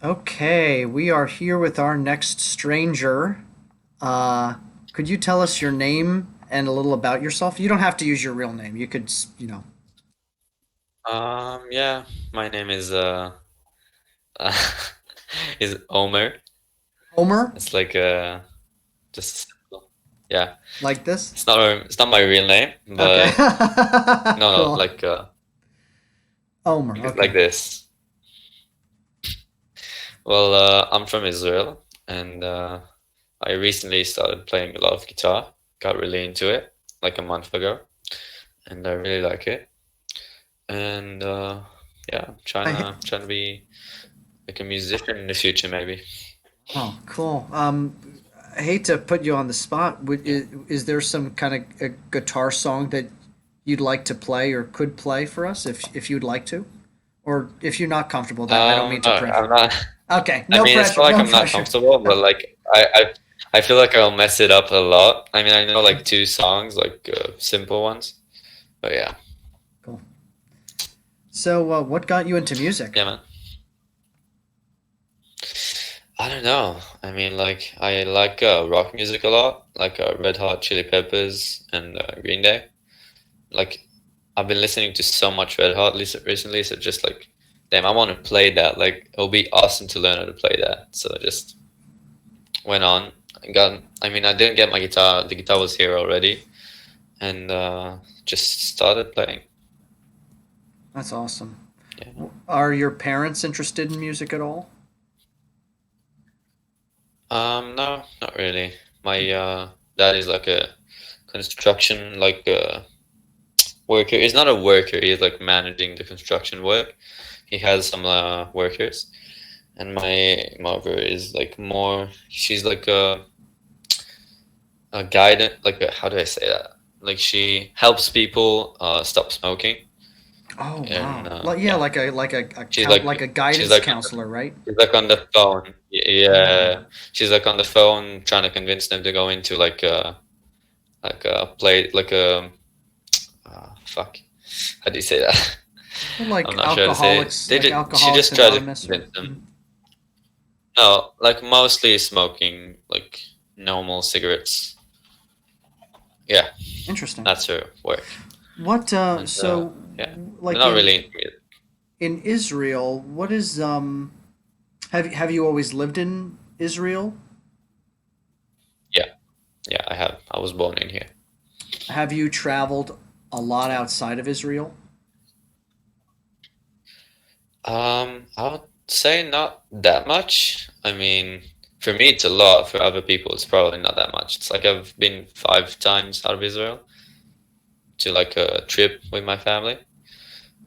Okay, we are here with our next stranger. Uh, could you tell us your name and a little about yourself? You don't have to use your real name. You could, Yeah, my name is uh is Omer. Homer, It's like just simple. Yeah. like this. It's not my real name, Okay, but no, cool. like Homer. like Okay. this. Well, I'm from Israel, and I recently started playing a lot of guitar. Got really into it like a month ago, and I really like it. And yeah, I'm trying I to trying to be like a musician in the future, maybe. oh, cool. I hate to put you on the spot. Yeah. Is there some kind of a guitar song that you'd like to play or could play for us if you'd like to? Or if you're not comfortable with that, I don't mean to No, pressure. I'm not. Okay, I no mean, it's pressure, not like no I'm not pressure. comfortable, but like I feel like I'll mess it up a lot. I mean, I know like two songs, like simple ones, but yeah, Cool. So, what got you into music? yeah, man. I don't know. I mean, like I like rock music a lot, like Red Hot Chili Peppers and Green Day. Like I've been listening to so much Red Hot recently, so just like, damn, I want to play that. Like it'll be awesome to learn how to play that. So I just went on. I mean, I didn't get my guitar. The guitar was here already, and just started playing. That's awesome. Yeah. Are your parents interested in music at all? No, not really. My dad is like a construction worker. He's not a worker. He's like managing the construction work. He has some workers, and my mother is like more. She's like a guidance. Like how do I say that? Like she helps people stop smoking, Oh and wow! Like yeah, yeah, like a she's count like a she's guidance like counselor, right? she's like on the phone. Yeah, Oh, she's like on the phone trying to convince them to go into like a play like a fuck. How do you say that? I'm not sure how to say it. She Alcoholics just tried to Anonymous, or convince them. No, like mostly smoking like normal cigarettes. Yeah, interesting. that's her work. What And yeah, they're like not really into music. in Israel? What is have you always lived in Israel? Yeah, yeah, I have. I was born in here. Have you traveled a lot outside of Israel? I would say not that much. I mean, for me it's a lot. For other people, it's probably not that much. It's like I've been 5 times out of Israel to like a trip with my family.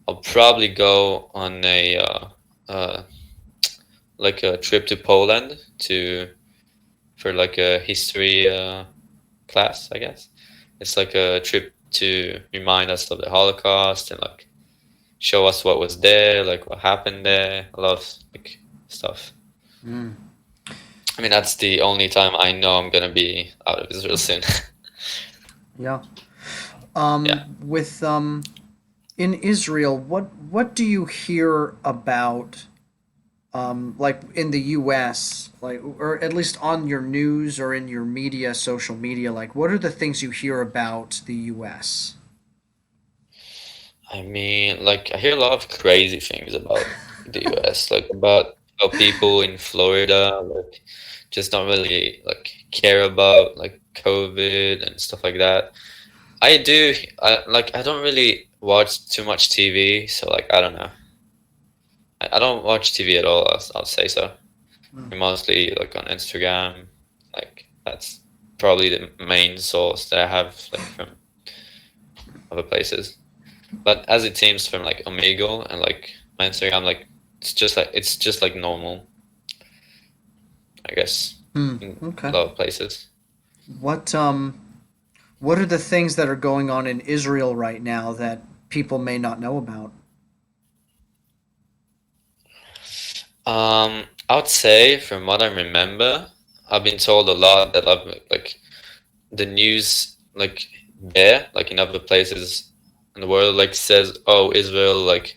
I'll probably go on a uh, like a trip to Poland to for like a history class, I guess. It's like a trip to remind us of the Holocaust and like show us what was there, like what happened there, a lot of like stuff. Mm, I mean, that's the only time I know I'm gonna be out of Israel soon. yeah. Yeah. With in Israel, what do you hear about like in the U.S., like or at least on your news or in your media, social media, like what are the things you hear about the U.S.? I mean, like I hear a lot of crazy things about the US, like about how people in Florida like just don't really like care about like COVID and stuff like that. I do, I don't really watch too much TV, so like I don't know. I don't watch TV at all, I'll say so. Mm. I'm mostly like on Instagram, like that's probably the main source that I have like from other places. But as it seems from like Omegle and like my Instagram, like it's just like normal, I guess, Hmm. in a Okay. lot of places. What what are the things that are going on in Israel right now that people may not know about? I would say from what I remember, I've been told a lot that I've like the news like there, like in other places in the world, like says, oh, Israel like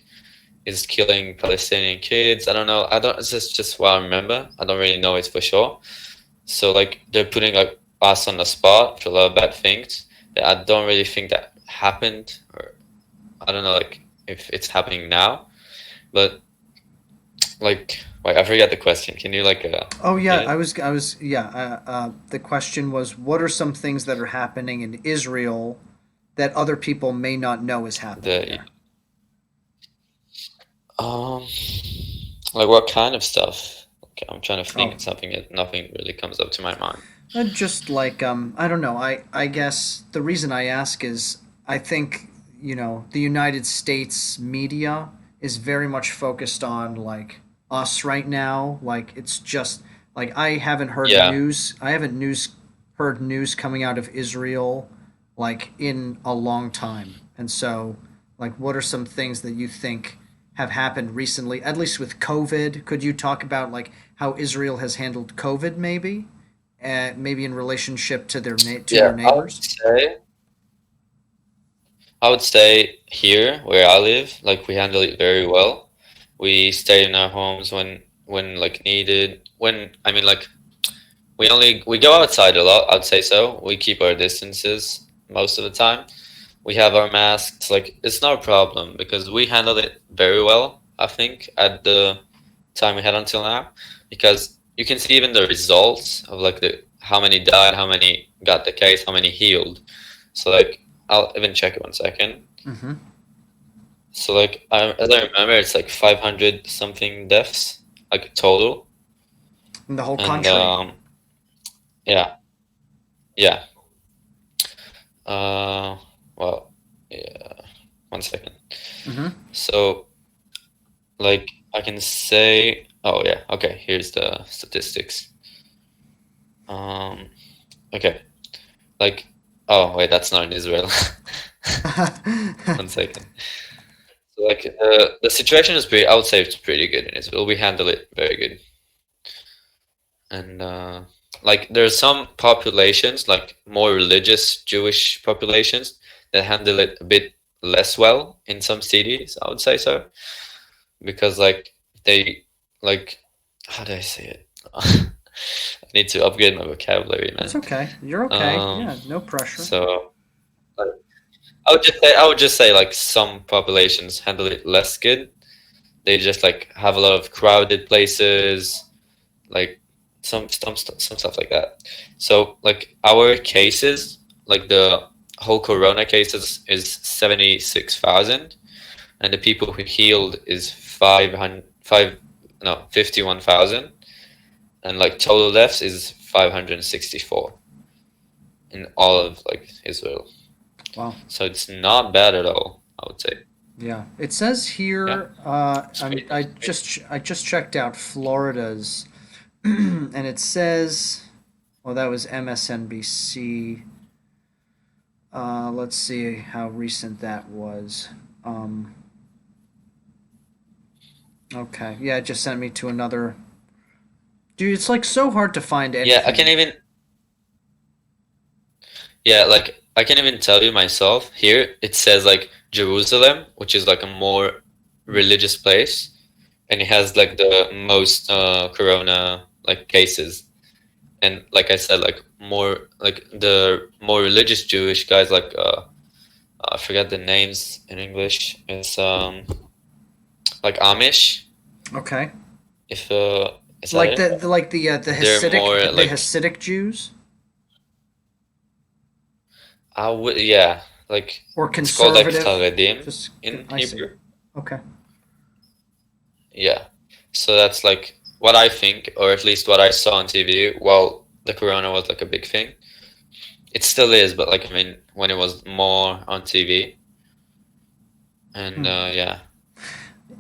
is killing Palestinian kids. I don't know. I don't. This is just what I remember. I don't really know it for sure. So like they're putting like us on the spot for a lot of bad things that I don't really think that happened, or I don't know like if it's happening now. But like, wait, I forgot the question. Can you like Oh yeah, repeat it? yeah. The question was, what are some things that are happening in Israel that other people may not know is happening The there? um like what kind of stuff? Okay, I'm trying to think Oh, of something that nothing really comes up to my mind. just like I don't know. I guess the reason I ask is I think the United States media is very much focused on like us right now. Like it's just like I haven't heard Yeah, news. I haven't heard news coming out of Israel like in a long time. And so like what are some things that you think have happened recently, at least with COVID? Could you talk about like how Israel has handled COVID maybe? Maybe in relationship to their yeah. neighbors. I would say here where I live, like we handle it very well. We stay in our homes when like needed. When I mean like we go outside a lot. I'd say so. We keep our distances most of the time. We have our masks. Like it's not a problem because we handled it very well. I think at the time we had until now, because you can see even the results of like the how many died, how many got the case, how many healed. So like I'll even check it 1 second. Mm-hmm. So like as I remember, it's like 500 something deaths like total, In the whole and country. yeah, yeah. Uh, well, yeah. 1 second. Mm-hmm. So like I can say, oh yeah, okay. Here's the statistics. Um, okay, like oh wait, that's not in Israel. 1 second. So like the situation is pretty. I would say it's pretty good in Israel. We handle it very good. And like there are some populations like more religious Jewish populations that handle it a bit less well in some cities, I would say so, because like they like how do I say it? I need to upgrade my vocabulary, It's man. okay. You're okay. um Yeah, no pressure. so like, I would just say like some populations handle it less good. They just like have a lot of crowded places, like some stuff like that. So like our cases, like the whole corona cases is 76,000, and the people who healed is 51,000, and like total deaths is 564 in all of like Israel. Wow. So it's not bad at all, I would say. Yeah. It says Yeah, here. it's pretty good. I just checked out Florida's, and it says. Well, that was MSNBC. Let's see how recent that was. Um, okay. Yeah, it just sent me to another. Dude, it's like so hard to find Yeah, I can anything. even Yeah, like I can even tell you myself here, it says like Jerusalem, which is like a more religious place, and it has like the most corona like cases. And like I said, like more like the more religious Jewish guys like I forget the names in English. It's like Amish, Okay. if is that Like it? the They're more like Hasidic Jews I would yeah, like or it's called like conservative. Charedim Just in I see. Hebrew. Okay. Yeah. So that's like what I think, or at least what I saw on TV while the corona was like a big thing. It still is, but like I mean, when it was more on TV, and Hmm. yeah,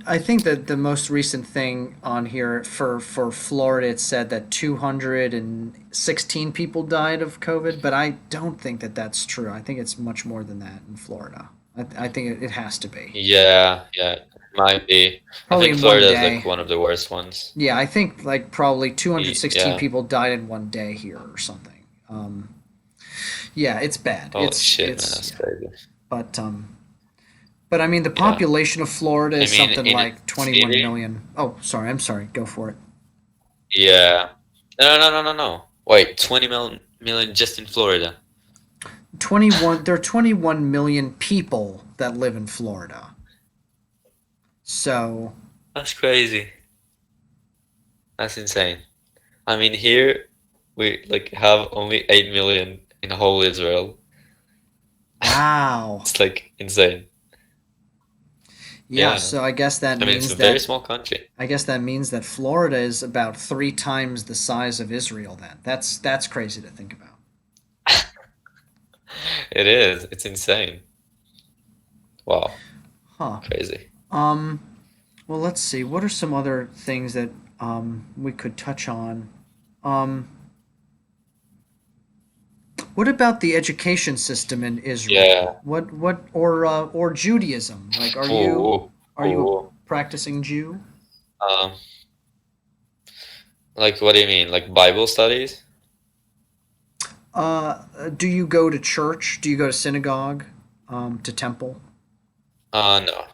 I think that the most recent thing on here for Florida, it said that 216 people died of COVID, but I don't think that that's true. I think it's much more than that in Florida. I think it has to be yeah, it might be. I probably think in one Florida is like day. one of the worst ones. Yeah, I think like probably 216 Yeah. people died in one day here or something. Yeah, it's bad. Holy shit, man, It's that's yeah, crazy. but But I mean, the Yeah. population of Florida I is mean, something in a like 21 city, million. Oh, sorry. I'm sorry. Go for it. yeah. No, no, no, no, no. Wait, 20 million just in Florida. 21. There are 21 million people that live in Florida. So, That's crazy. That's insane. I mean, here we like have only 8 million in whole Israel. wow. It's like insane. Yeah. Yeah. So I mean, it's a very small country. I guess that means that Florida is about 3 times the size of Israel. Then that's crazy to think about. It is. It's insane. Wow. Huh. Crazy. Um. Well, let's see. What are some other things that we could touch on? Um. What about the education system in Israel? Yeah. What or Judaism? Like, Ooh, are you a ooh. practicing Jew? Um, like what do you mean? Like Bible studies? Do you go to church? Do you go to synagogue? To temple? No.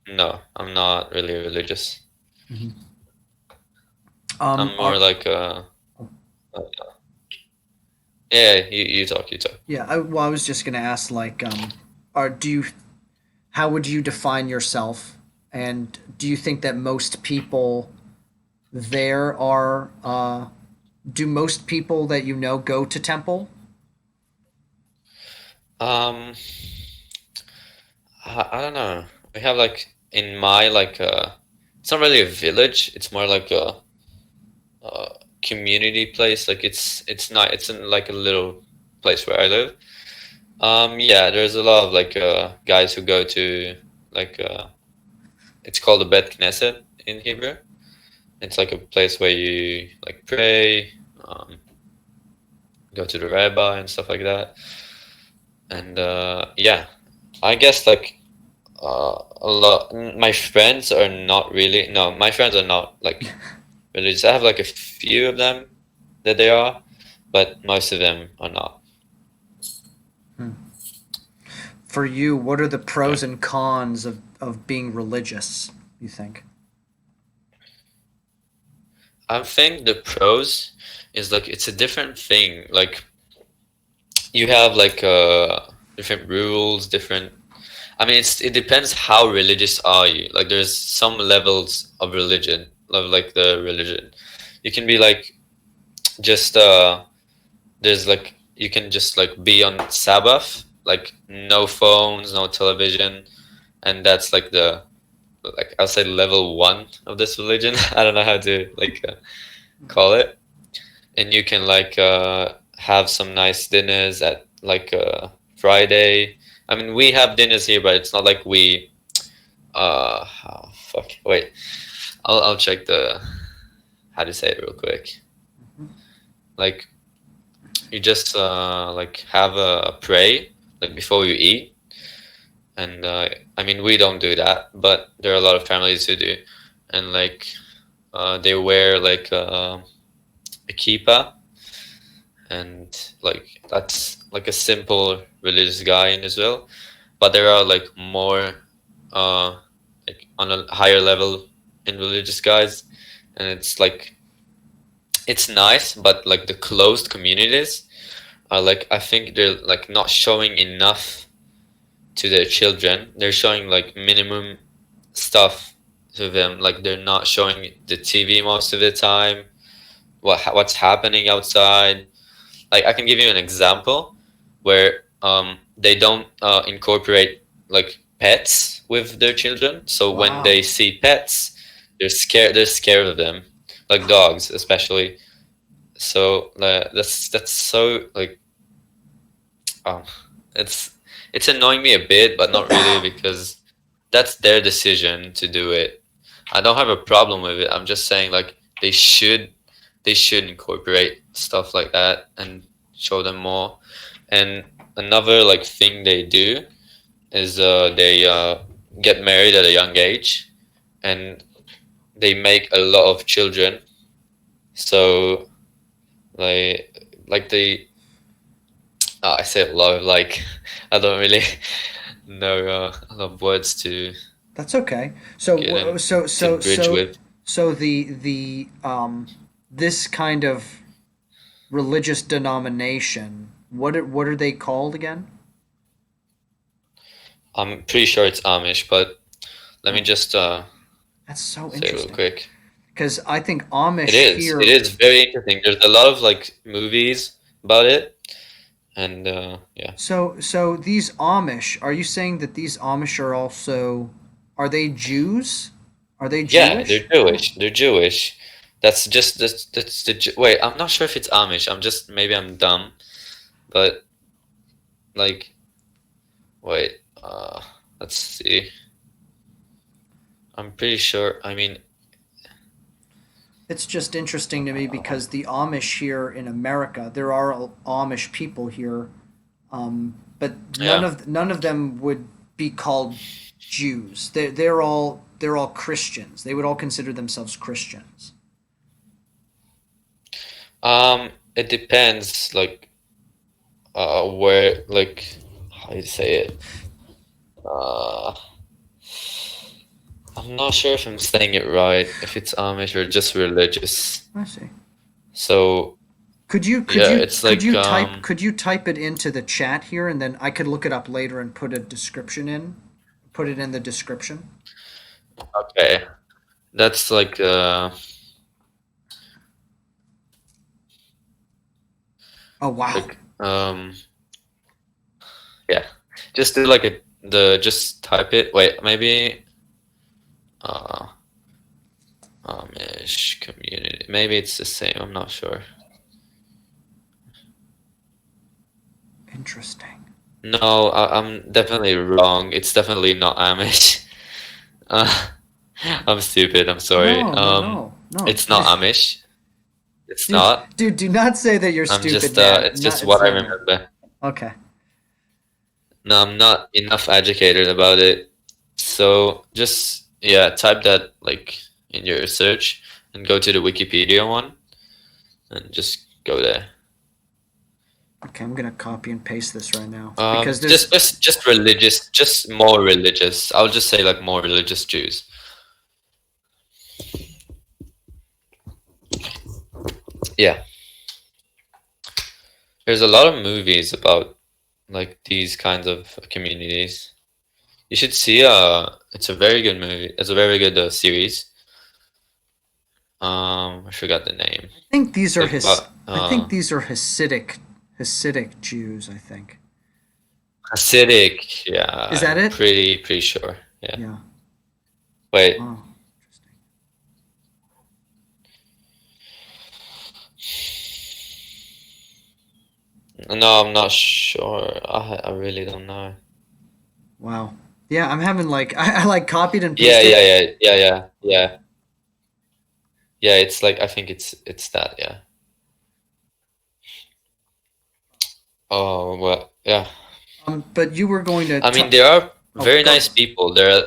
No, I'm not really religious. Hmm. I'm more Are like uh, yeah, you talk, you talk. Yeah. Well, I was just gonna ask, like, are do you how would you define yourself? And do you think that most people there are do most people that you know go to temple? Um, I don't know. We have like in my like it's not really a village. It's more like a community place. Like it's not. It's in like a little place where I live. Yeah, there's a lot of like guys who go to like it's called a Bet Knesset in Hebrew. It's like a place where you like pray, go to the rabbi and stuff like that. And yeah, I guess like a lot. My friends are not really. No, my friends are not like religious. I have like a few of them that they are, but most of them are not. Hmm. For you, what are the Yeah. pros and cons of being religious, you think? I think the pros is like it's a different thing. Like you have like different rules, different. I mean, it depends how religious are you. Like there's some levels of religion, of like the religion. You can be like just there's like you can just like be on Sabbath, like no phones, no television, and that's like the like I'll say level one of this religion. I don't know how to like call it. And you can like have some nice dinners at like Friday. I mean, we have dinners here, but it's not like we oh, fuck. Wait, I'll check the how to say it real quick. Like you just like have a pray like before you eat, and I mean we don't do that, but there are a lot of families who do, and like they wear like a kippah, and like that's like a simple religious guy in Israel, but there are like more uh like on a higher level in religious guys, and it's like it's nice, but like the closed communities are like I think they're like not showing enough to their children. They're showing like minimum stuff to them. Like they're not showing the TV most of the time. What's happening outside? Like I can give you an example where they don't incorporate like pets with their children. So when they Wow. see pets, they're scared. They're scared of them, like dogs especially. So that's so like um, it's it's annoying me a bit, but not really because that's their decision to do it. I don't have a problem with it. I'm just saying like they should incorporate stuff like that and show them more. And another like thing they do is they get married at a young age and they make a lot of children. So like they I say a lot like I don't really know a lot of words to That's okay. So get in to so bridge with. the this kind of religious denomination, what are they called again? I'm pretty sure it's Amish, but let me Oh, just that's so say real interesting. quick. Because I think It Amish is. It here. is very interesting. There's a lot of like movies about it, and yeah, So these Amish, are you saying that these Amish are also, are they Jews? Are they yeah, Jewish? they're Jewish. They're Jewish. That's the wait. I'm not sure if it's Amish. I'm just maybe I'm dumb, but like wait. Let's see. I'm pretty sure. I mean, It's just interesting to me uh, because the Amish here in America, there are Amish people here, but yeah. none of them would be called Jews. They're all Christians. They would all consider themselves Christians. It depends. Like, where like how you say it. Uh, I'm not sure if I'm saying it right. If it's Amish or just religious. I see. So yeah, it's like Could you type it into the chat here and then I could look it up later and put a description in, put it in the description. okay. That's Oh wow. like yeah. Just do like a the just type it. Wait, maybe uh Amish community. Maybe it's the same. I'm not sure. Interesting. No, I'm definitely wrong. It's definitely not Amish. Uh, I'm stupid. I'm sorry. No. It's not Amish. It's Dude, not. dude, do not say that you're I'm stupid, just man. it's Not, just it's what I not right. remember. Okay. No, I'm not enough educated about it. So just yeah, type that like in your search and go to the Wikipedia one and just go there. Okay, I'm gonna copy and paste this right now because Just religious, just more religious. I'll just say like more religious Jews. Yeah, there's a lot of movies about like these kinds of communities. You should see. It's a very good movie. It's a very good series. I forgot the name. I think these It's are like his. about I think these are Hasidic Jews. I think. Hasidic. Yeah, Is that I'm it? pretty sure. Yeah. Yeah. Wait. Oh, interesting. No, I'm not sure. I really don't know. Wow. Yeah, I'm having like I like copied and Yeah, pasted. yeah. Yeah, it's like I think it's that. Yeah. Oh well, yeah. But you were going to I mean, talk. there are Oh, very go. nice people. They're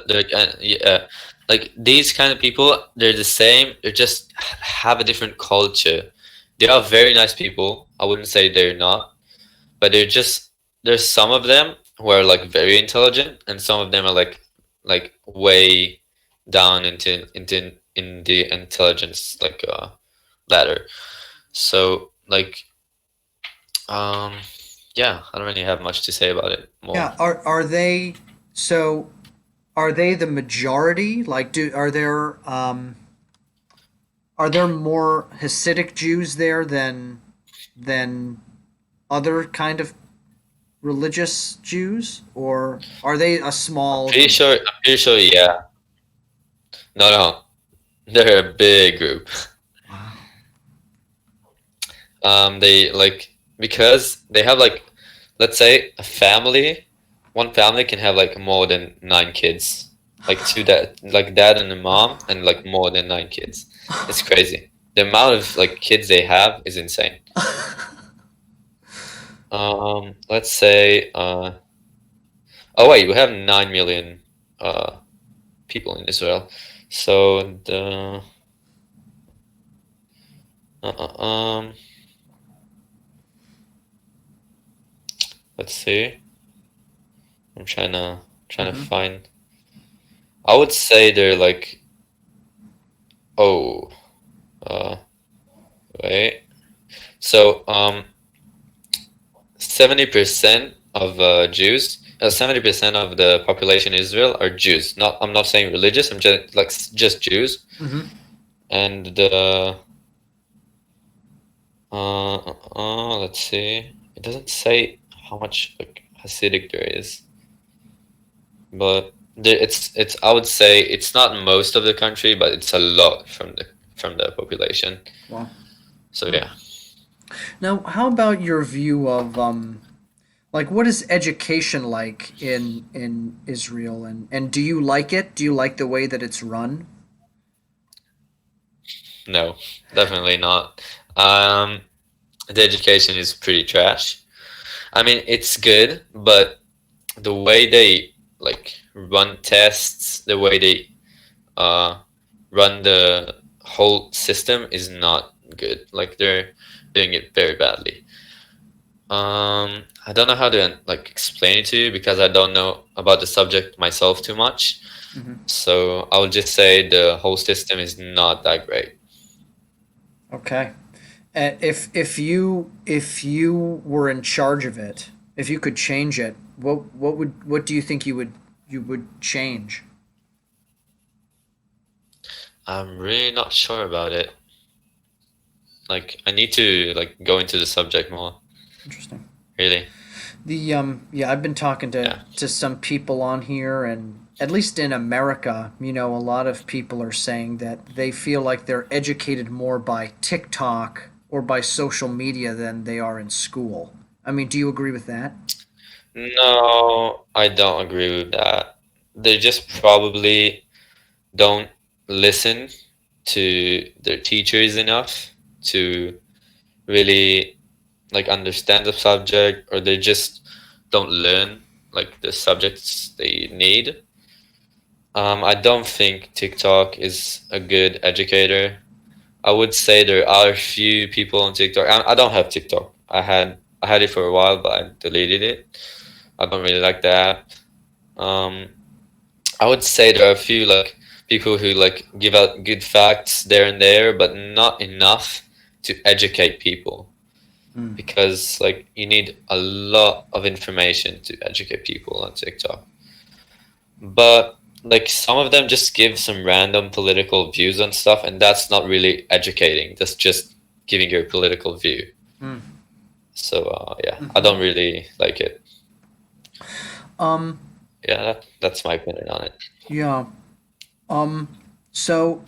yeah, like these kind of people. They're the same. They just have a different culture. They are very nice people. I wouldn't say they're not, but they're just there's some of them who are like very intelligent, and some of them are like way down into in the intelligence like ladder. So like um yeah, I don't really have much to say about it more. Yeah. Are they so? Are they the majority? Like, do are there more Hasidic Jews there than other kind of religious Jews, or are they a small group? I'm pretty sure, yeah. No, they're a big group. Wow. They like because they have like, let's say a family, one family can have like more than 9 kids, like like dad and a mom, and like more than 9 kids. It's crazy. The amount of like kids they have is insane. Let's say, oh wait, we have 9 million people in Israel. So the uh, uh, um, let's see. I'm trying to Trying to Mm-hmm. find. I would say they're like, oh, uh, wait. So, 70% of Jews, 70% of the population in Israel are Jews. Not, I'm not saying religious. I'm just like just Jews. Mm-hmm. And the let's see. It doesn't say how much like Hasidic there is, but there, it's. I would say it's not most of the country, but it's a lot from the population. Well, So hmm. yeah. Now, how about your view of like what is education like in Israel, and do you like it? Do you like the way that it's run? No, definitely not. Um, the education is pretty trash. I mean, it's good, but the way they like run tests, the way they uh run the whole system is not good. Like they're doing it very badly. I don't know how to like explain it to you because I don't know about the subject myself too much. Mm-hmm. So I would just say the whole system is not that great. Okay. If you were in charge of it, if you could change it, what do you think you would change? I'm really not sure about it. Like I need to like go into the subject more. Interesting. Really. The yeah, I've been talking to Yeah. to some people on here, and at least in America, a lot of people are saying that they feel like they're educated more by TikTok or by social media than they are in school. I mean, do you agree with that? No, I don't agree with that. They just probably don't listen to their teachers enough to really like understand the subject, or they just don't learn like the subjects they need. I don't think TikTok is a good educator. I would say there are a few people on TikTok. I don't have TikTok. I had it for a while, but I deleted it. I don't really like that. Um, I would say there are a few like people who like give out good facts there and there, but not enough to educate people, Mm. because like you need a lot of information to educate people on TikTok. But like some of them just give some random political views on stuff, and that's not really educating. That's just giving your political view. Mm. So yeah, I Hmm. don't really like it. Um, Yeah, that's my opinion on it. yeah. Um, so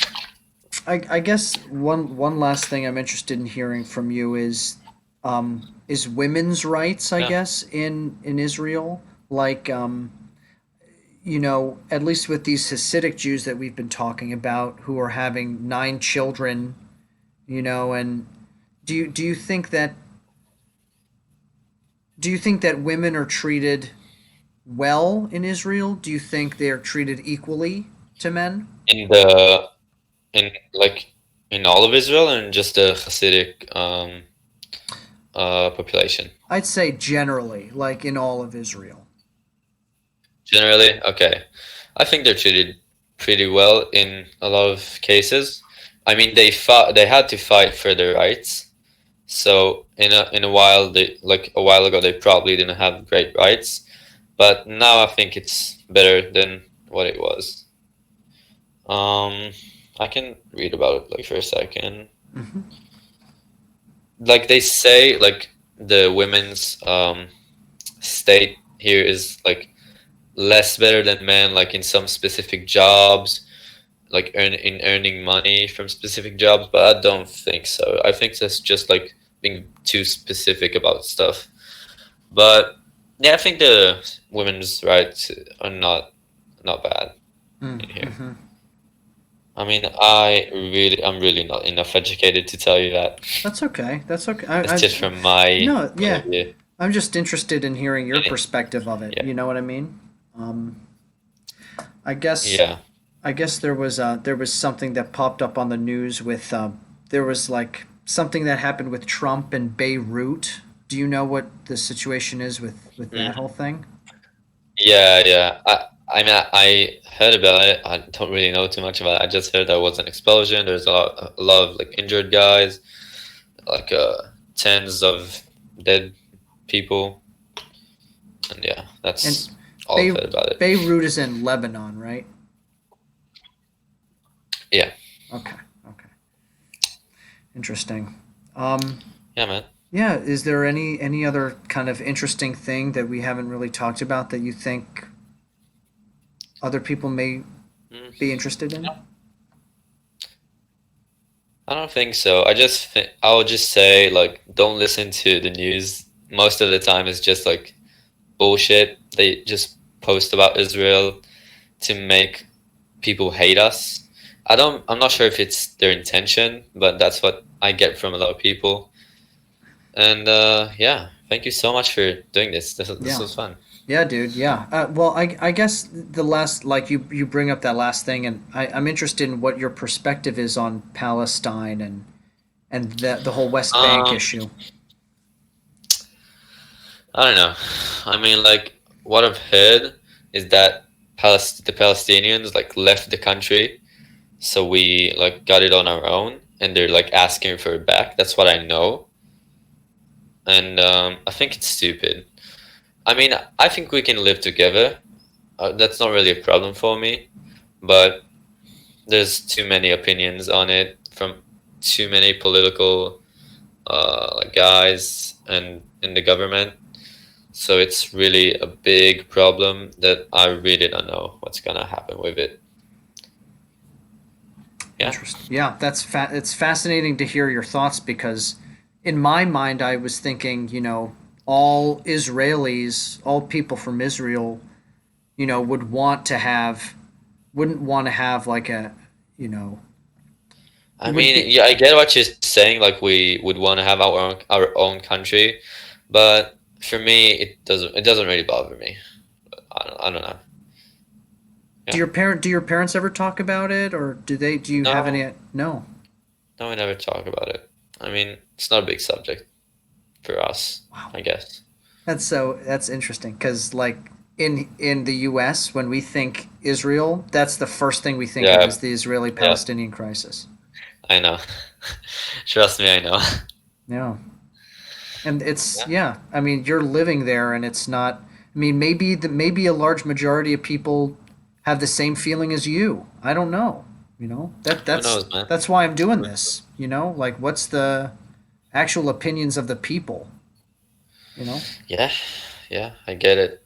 I guess one last thing I'm interested in hearing from you is women's rights, I Yeah. guess, in Israel. Like at least with these Hasidic Jews that we've been talking about who are having 9 children, and do you think that women are treated well in Israel? Do you think they're treated equally to men? In the in like in all of Israel and just the Hasidic population I'd say generally, like in all of Israel. generally. Okay, I think they're treated pretty well in a lot of cases. I mean, they fought. They had to fight for their rights. So in a while, they like a while ago, they probably didn't have great rights, but now I think it's better than what it was. Um, I can read about it like for a second. Hmm. Like they say, like the women's state here is like less better than men, like in some specific jobs, like earning money from specific jobs, but I don't think so. I think that's just like being too specific about stuff. But yeah, I think the women's rights are not bad in here. Mm-hmm. I mean, I'm really not enough educated to tell you that. That's okay. That's okay. That's just from my No, point yeah. of view. I'm just interested in hearing your And perspective of it. yeah, You know what I mean? Um, I guess yeah. I guess there was something that popped up on the news with there was like something that happened with Trump and Beirut. Do you know what the situation is with that Mm. whole thing? Yeah, yeah. I mean, I heard about it. I don't really know too much about it. I just heard there was an explosion. There's a lot of like injured guys, like tens of dead people, and yeah, And that's all I've heard about it. Beirut is in Lebanon, right? Yeah, Okay. Okay. Interesting. Um, yeah, man. yeah. Is there any other kind of interesting thing that we haven't really talked about that you think other people may Mm, be interested in? I don't think so. I would just say like don't listen to the news. Most of the time, it's just like bullshit. They just post about Israel to make people hate us. I'm not sure if it's their intention, but that's what I get from a lot of people. And yeah, thank you so much for doing this. This Yeah. was fun. Yeah, dude. Yeah. Well, I guess the last, like you bring up that last thing, and I'm interested in what your perspective is on Palestine and the whole West Bank Um, issue. I don't know. I mean, like what I've heard is that the Palestinians like left the country, so we like got it on our own, and they're like asking for it back. That's what I know, and I think it's stupid. I mean, I think we can live together. That's not really a problem for me, but there's too many opinions on it from too many political like guys and in the government. So it's really a big problem that I really don't know what's gonna happen with it. Yeah. Interesting. Yeah, it's fascinating to hear your thoughts because in my mind I was thinking, all Israelis, all people from Israel, wouldn't want to have like a, you know, I would mean, be. yeah, I get what you're saying. Like we would want to have our own country, but for me, it doesn't really bother me. I don't know. Yeah. Do your parents ever talk about it, or do you have No, any? No. no, we never talk about it. I mean, it's not a big subject for us, Wow. I guess. That's interesting because like in the U.S. when we think Israel, that's the first thing we think of Yeah, is the yeah, Israeli-Palestinian crisis. I know. Trust me, I know. Yeah. And it's, Yeah, yeah, I mean, you're living there and it's not, I mean, maybe a large majority of people have the same feeling as you. I don't know. who knows, man? That's why I'm doing this, like what's the actual opinions of the people, you know? Yeah, yeah, I get it.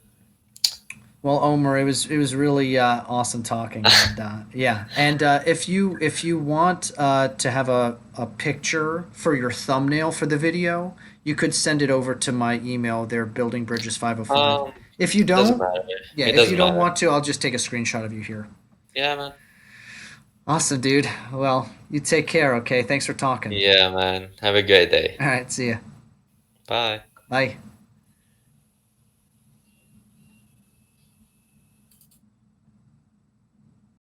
Well, Omer, it was really awesome talking, and yeah, and if you want to have a picture for your thumbnail for the video, you could send it over to my email. There, building bridges 505. Um, If you it doesn't don't, matter. yeah, It if you doesn't don't matter. want to, I'll just take a screenshot of you here. Yeah, man. Awesome, dude. Well, you take care. Okay, thanks for talking. Yeah, man. Have a great day. All right, see ya. Bye. Bye.